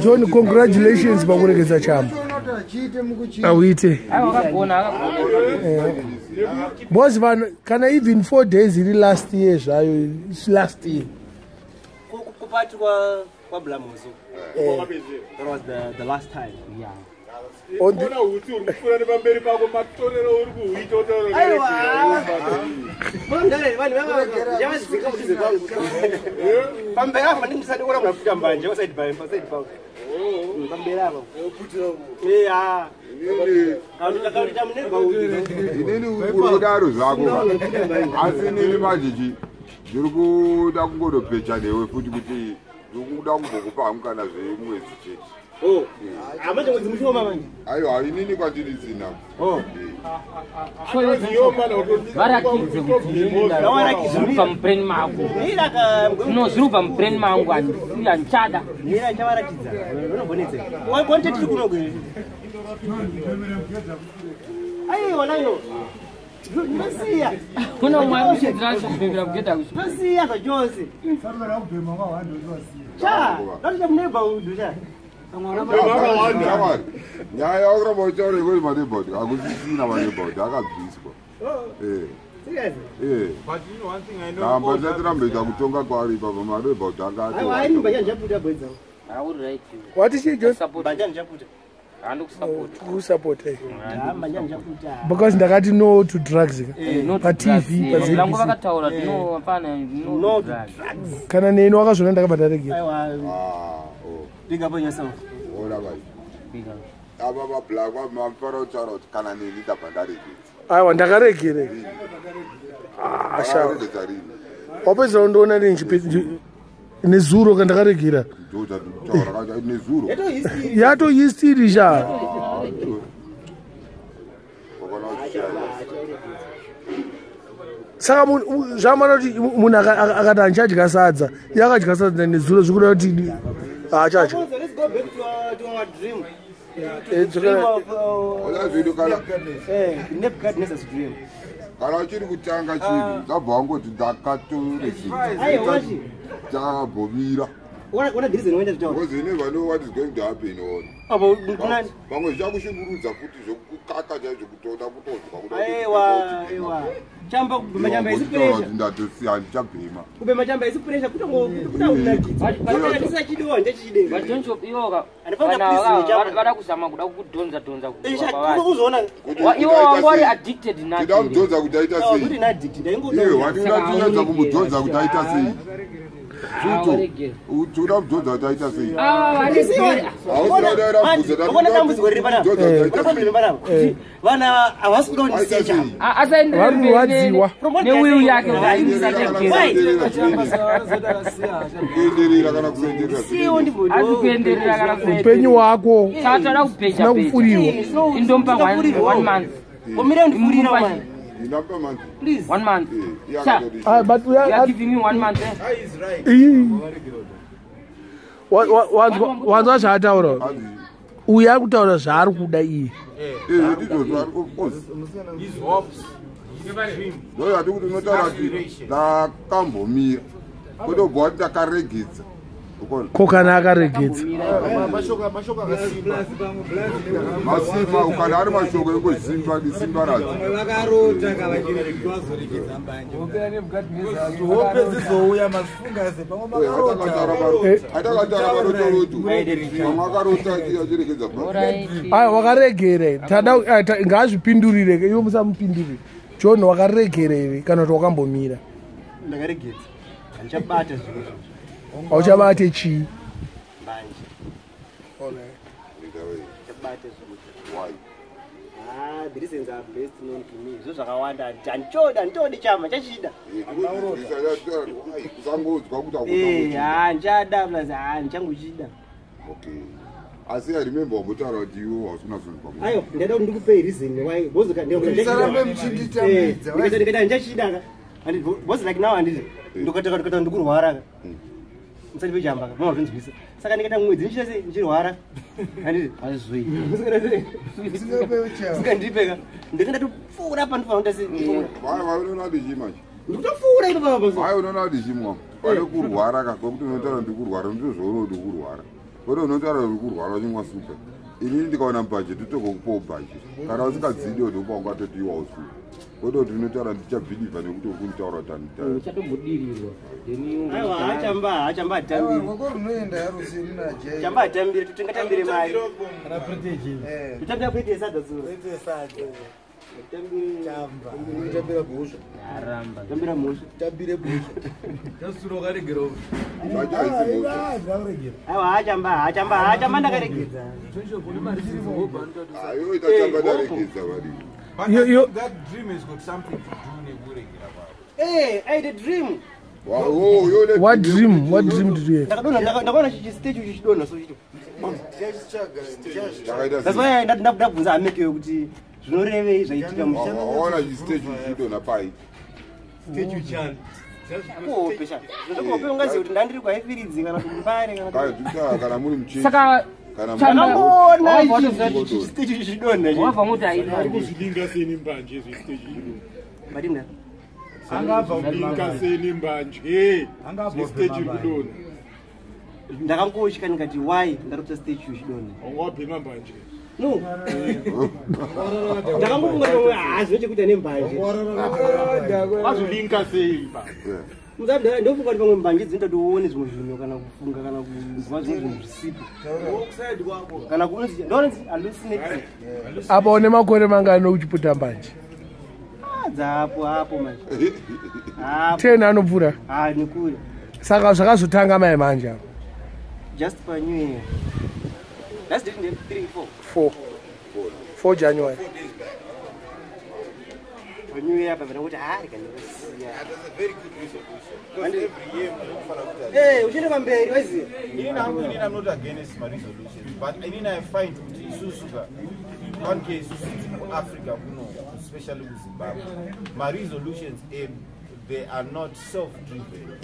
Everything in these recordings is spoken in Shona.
John, congratulations pakurekeza chama. Awite. Boss van, can I even 4 days in last year? It's last year. That was the last time. Yeah. On the oh, how much was the mama? I need to do this now. Oh, from Brain Mango. No, Zuba Brain Mango and Chada. What wanted to go? I know. Mercy, who know my wishes transfer of get out. Mercy, as a Josie. Cha, not the neighborhood do that. Yeah, I was already with my body. I was seeing our body. I got this. But you know one thing I know. But let them be the Tonga Quarry, but my about that. I would write you. What is it? Just support. Who support? Because they got to know to drugs. No TV. No drugs. Can I know what I'm think about yourself. I want to get it. Opposite on Nezuro can get it. Yato is Tirisha. Sakamun Jamano Munaka Gasadza. Yaga Gasad and Zulu Zulu. Let's go back to our dream. It's dream of Nebuchadnezzar's dream. What is the winter job? Because you never know what is going to happen. About Jump up, Majamba is pressure. But don't you yoga? And you are addicted now. Please. 1 month. But we are giving me 1 month. Is right. What was that? We are to us. Are who die? His hopes. No, I do not know Cambo me. But what the carriage Kokanaga reggae. Ochabate chi. The reasons are best known to me. Those are one that Jancho and Tony Chama Chashida. Okay. I say I remember Butaro you was not. They don't pay reason why both the and it was like now and look at the Guru. Jamba, more than this. Second, get with this, Jiwara, and it was sweet. They can do 4 up and found us. Why don't I be much? ndikutofura ito baba hayi unoona kuti chimwa pane kurwara kakwekuti unotaura ndi kurwara ndizvoona kuti kurwara koti unotaura kuti kurwara chimwa supa inini ndikaona bhajeti togokupawo bhajeti kana usingadzidi kuti upa ungatotiwawo supa koti kuti unotaura ndichabhilivha nekuti ukunitaura chambatambire totingatambire mari totambira kuite sadza Tambira busha. Aramba. tambira musha Tambire busha. Tasuro karegera. Aiwa achamba ndakaregedza. Ayo itachamba ndaregedza bari. That dream has got something to do nekuregera baba. Hey, I had a dream. Wow, What dream? What dream did you have? Ndakaona stage chichidona so chito. That's why ndabvunza ameke kuti zvinorevei zvaitika musha. Waona stage chichidona pai. Stage chani. Kuopesha. Ndikope ungazi kuti ndandiri kwaifiridzi kana kumbare kana. Kai kana muri muchini. Saka kana ndakambona ichi stage chichidona. wava muti aida. Kuzvilinga seni mbanje zvistage chichidona. Madimna. Angabva kulinga seni mbanje. Angabva stage chichidona. Ndakangosvika ndikati why ndarota stage chichidona. Wabhema mbanje. No. Ndakambofunga kuti hazi chekuita nembanje. Wazolinga sei ba. Muzabda ndofunga kuti pamwe mbanje dzinoita kuti uone zvimwe zvinhu kana kufunga kana kuzwa zvimwe zvinhu zvisipo. Kana kunzi ndone hallucinate. Apa une makore mangano uchiputa mbanje? Hapo manje. 10 anobvura. Nikuri. Saka zvakazotanga mai manje apa. Just for New Year. That's the 3, 4 January. For New Year, but what I can see. That's a very good resolution. Because every year Hey, we should have been where is it? I'm not against my resolutions, but I find Susuka, one case Africa, especially with Zimbabwe. My resolutions they are not self-driven.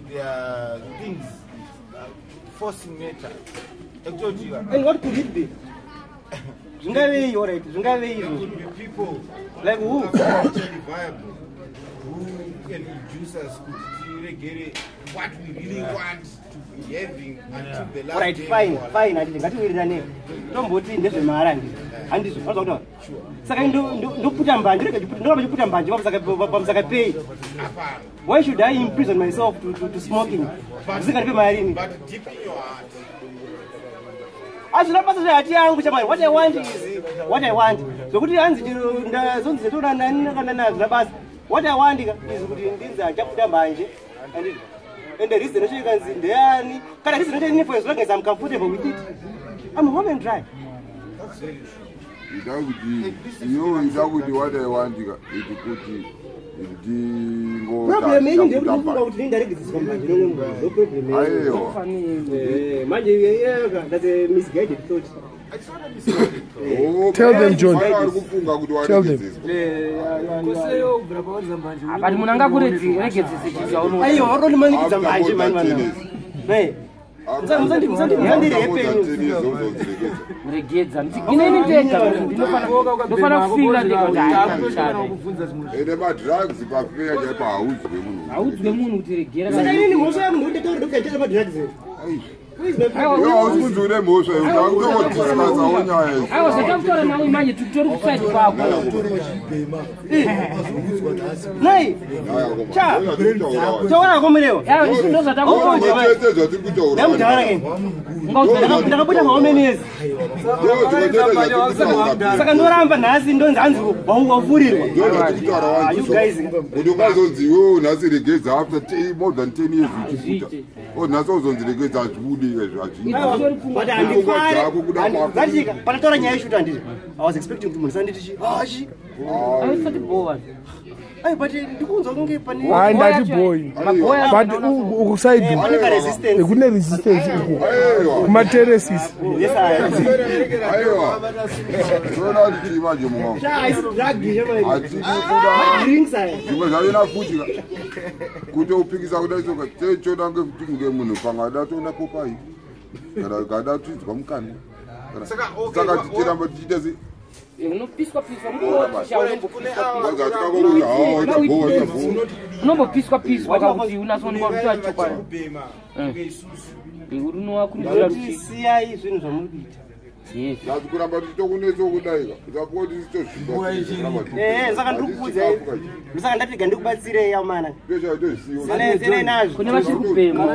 They are things forcing nature. And what could it be? Zungave, all right. Zungave, Could be people like who? actually viable, who can induce us to get what we really want to be having until the last All right, day. fine. I didn't get to it. Don't vote in this Marandi. And this was out. Second, do put a band. Nobody put a band. Pay. Why should I imprison myself to smoking? But deep in your heart, what I want is what I want. So good answer what I want is and the reason you can see there can I listen for as long as I'm comfortable with it. I'm home and dry. Idakuti what I want ikuti Problem is you don't go to this company. No problem. That's a misguided thought. Tell them, John. Tell them. But munanga kureti regedze sechizawo. Ayo, oroni mani kuzambanje mani. Hey. Regedza inini tega ndofana kufira ene madrugs papera chapa hauzi wemunhu kuti regera saka inini mhosva yamunhu ndetaura ndokachera madrugs ausikunzi une mhosva unogotiskazawo nyaya aiwa zvatakutaura nawe manje tori kusaidi kwako nai taura komurewa ndo zvatakutedzwa tiri kutaura ndakabuda maomenezi saka ndoramba nhasi ndonzi hanzi waufurirwa kuti ungazonzi iwewo nhasi regedza after more than 10 years uchifuta nhasi auzonzi regedza hazvibudike zvazviko panataura nyaya yeshuta handiti I was expecting kuti munhu sanditi hashi aisati bova but ndikunzwa kunge pane hayi ndati boy but ukusaidi kune resistance kumateresis aiwa toona kuti tii manje muwangu zvimwe zvavina futi kuti upikisa kuda isoka techoda nge munhu pangada toona popai kana kada tuidzwa mukana saka tichiramba tichiita unopiswa unombopiswa kuti unasoonekwa kuti wachokwadi siyai zvinhu zvamurikuita kuramba tichitokunetsa kudaika usapuwa kuti saka ndirikuudza saka ndatiga ndikubatsirei amana tichitoziva nazvo kune vachiri kupema